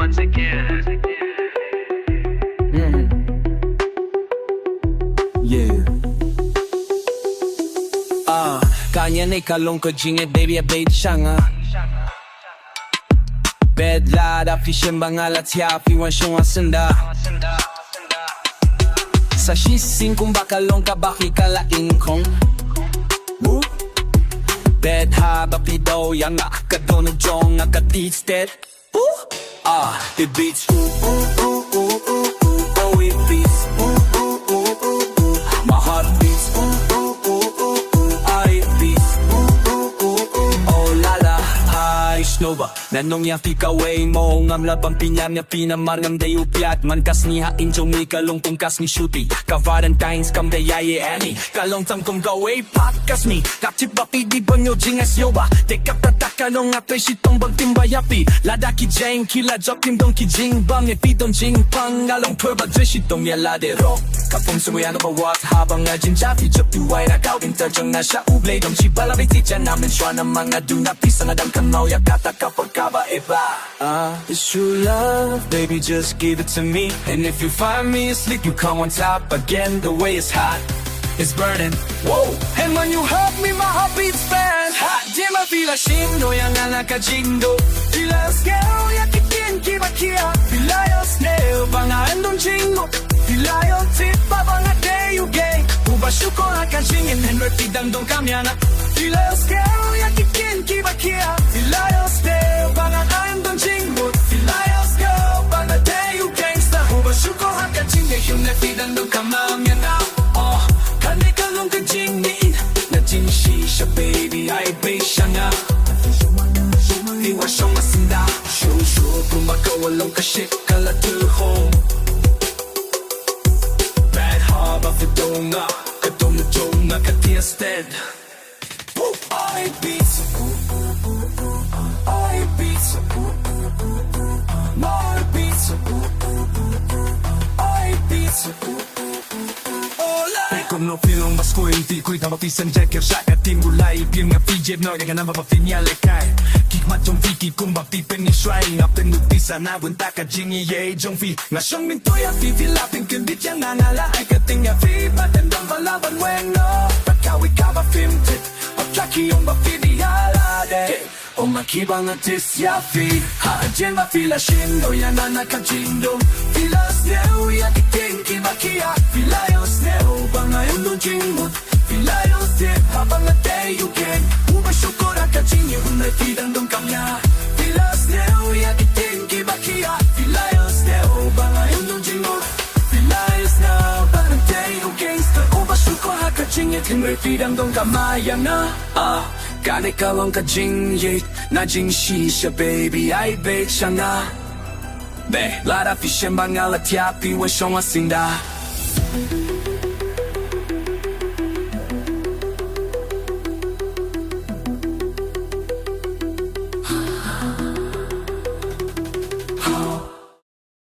once again. Yeah. Kanya na ikalungkod jing baby abate siya nga. Bedlada fishen bangalat siya piwan siyang asanda. Sa shising kung bakalong ka baki kalaing kong Bed haba pidaw yang akadon ng jong akatisted. It beats oh it beats my heart beats I beats oh la la ay snowba nanong yang fikaway mo ngam labang pinyam niya pinamar ngam dayo piat man kas ni ha injong ni kalong tungkas ni shooty ka valentines kam de yaye ani kalong tam kong gaway podcast ni kapchip bapi di banyo jingas yoba tekap tataka nong ape shitong bagtimba yapi ladaki jane kila job tim dong ki jing bang e pitong jing pang along purba drishitong ya ladero kapong sumuyan ba wat habang nga jinjafi job tuway na kawin tajong na siya ublay dong chibalabiti dyan namin siya na mga dunapi sa nadang kanaw ya kata kapag kaba iba it's true love baby just give it to me and if you find me asleep you come on top again the way it's hot it's burning whoa and when you hug me my heart beats fast hot dima feel shindo yang nakajingo fila scale ya kikin kibakia fila yo snail banga andong jingo fila yo tip banga day you gay uba shuko nakajingin and repidang dong kamyana fila yo scale ya kikin kibakia fila yo snail banga andong jingo fila yo scale banga day you gangsta uba shuko nakajingin yung repidang dong kamyana Kanikalong kajingin na jinshisha baby ay bay siya nga Iwa siyang masinda Sure kung makawalong kaship kalatuhong Bad haba fidong nga Kadong na jong nga katiasted I beats I beats My beats I beats Kung no pilong mas ko hindi ko'y namapisan jacker shot at timulay Piyong nga PJ no yaga na mapapinyale kay Kikmat yung fiki kung mapipen ni shrine Apten nutisa na bunta ka jingi ye jong fi Nga siyang mintoy at fifilapin kundit yang nangala Ay kating nga fi patendang balaban weng no Pagkawi ka mapimtit Pagkaki yung mapidiyalade O makibang atis ya fi Haadjen mafila shindo ya na nakajindo Fila sneo ya kiting kimakia Fila yo sneo bangayon dong jingmut Fila yo tip habang ate you can Uba syukura kajingyo unay fidang dong kamya Fila sneo ya kiting kimakia Fila yo sneo bangayon dong jingmut Fila yo sneo bangayon ate you gangsta Uba syukura kajingyo unay fidang dong kamayang na Kani kalong kajingye na jinshisha baby ay bait siya nga Be, lara fishen bangalat yapi wa siyong asinda